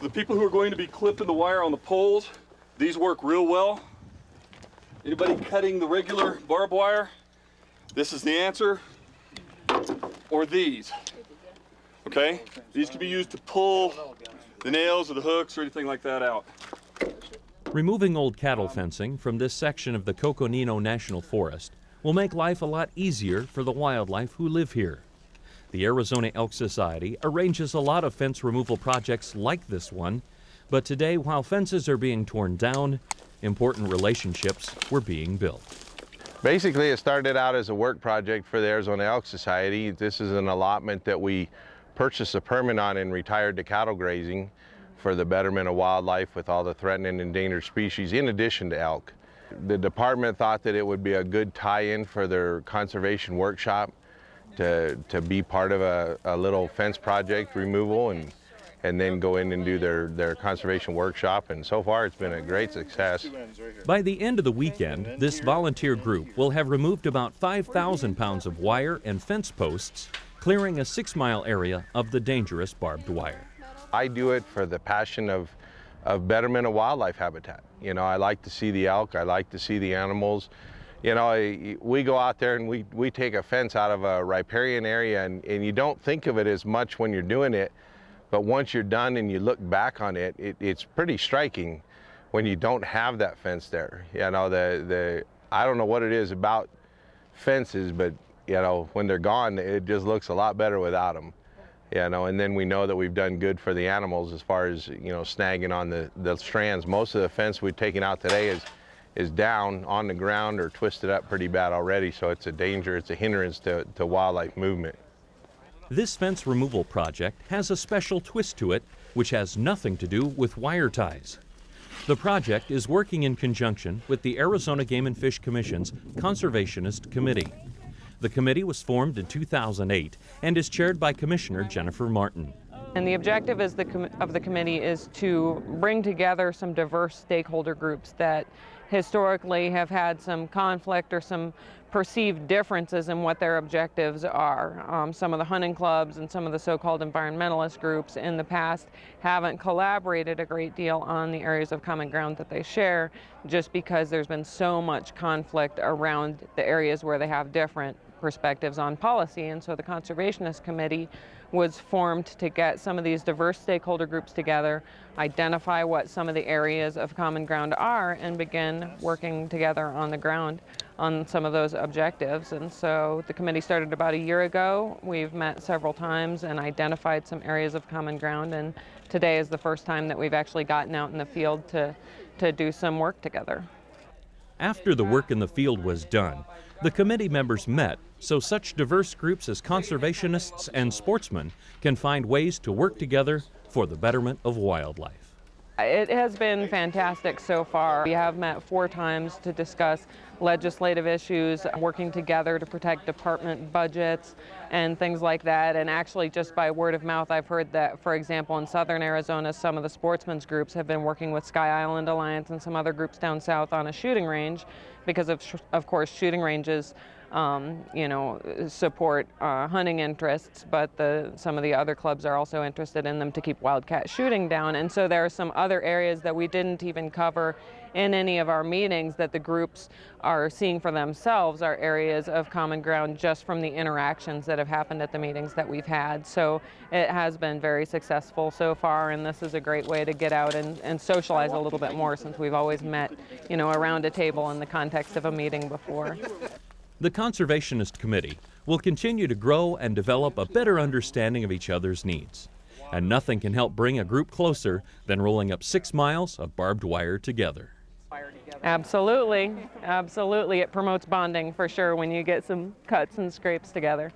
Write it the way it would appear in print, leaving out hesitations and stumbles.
the people who are going to be clipping the wire on the poles, these work real well. Anybody cutting the regular barbed wire, this is the answer. Or these, okay? These can be used to pull the nails or the hooks or anything like that out. Removing old cattle fencing from this section of the Coconino National Forest will make life a lot easier for the wildlife who live here. The Arizona Elk Society arranges a lot of fence removal projects like this one, but today, while fences are being torn down, important relationships were being built. Basically, it started out as a work project for the Arizona Elk Society. This is an allotment that we purchased a permit on and retired to cattle grazing for the betterment of wildlife with all the threatened and endangered species, in addition to elk. The department thought that it would be a good tie-in for their conservation workshop to be part of a little fence project removal and then go in and do their conservation workshop, and so far it's been a great success. By the end of the weekend, this volunteer group will have removed about 5,000 pounds of wire and fence posts, clearing a 6-mile area of the dangerous barbed wire. I do it for the passion of betterment of wildlife habitat. You know, I like to see the elk, I like to see the animals. You know, we go out there and we take a fence out of a riparian area, and you don't think of it as much when you're doing it, but once you're done and you look back on it, it's pretty striking when you don't have that fence there. You know, I don't know what it is about fences, but you know, when they're gone, it just looks a lot better without them. You know, and then we know that we've done good for the animals as far as, you know, snagging on the strands. Most of the fence we've taken out today is down on the ground or twisted up pretty bad already, so it's a danger, it's a hindrance to wildlife movement. This fence removal project has a special twist to it, which has nothing to do with wire ties. The project is working in conjunction with the Arizona Game and Fish Commission's Conservationist Committee. The committee was formed in 2008 and is chaired by Commissioner Jennifer Martin. And the objective of the committee is to bring together some diverse stakeholder groups that historically have had some conflict or some perceived differences in what their objectives are. Some of the hunting clubs and some of the so-called environmentalist groups in the past haven't collaborated a great deal on the areas of common ground that they share, just because there's been so much conflict around the areas where they have different perspectives on policy. And so the Conservationist Committee was formed to get some of these diverse stakeholder groups together, identify what some of the areas of common ground are, and begin working together on the ground on some of those objectives. And so the committee started about a year ago. We've met several times and identified some areas of common ground, and today is the first time that we've actually gotten out in the field to do some work together. After the work in the field was done, the committee members met so such diverse groups as conservationists and sportsmen can find ways to work together for the betterment of wildlife. It has been fantastic so far. We have met 4 times to discuss legislative issues, working together to protect department budgets and things like that. And actually, just by word of mouth, I've heard that, for example, in southern Arizona, some of the sportsmen's groups have been working with Sky Island Alliance and some other groups down south on a shooting range because of course, shooting ranges you know, support hunting interests, but some of the other clubs are also interested in them to keep wildcat shooting down. And so there are some other areas that we didn't even cover in any of our meetings that the groups are seeing for themselves are areas of common ground just from the interactions that have happened at the meetings that we've had. So it has been very successful so far, and this is a great way to get out and socialize a little bit more, since we've always met, you know, around a table in the context of a meeting before. The Conservationist Committee will continue to grow and develop a better understanding of each other's needs. And nothing can help bring a group closer than rolling up 6 miles of barbed wire together. Absolutely, absolutely. It promotes bonding for sure when you get some cuts and scrapes together.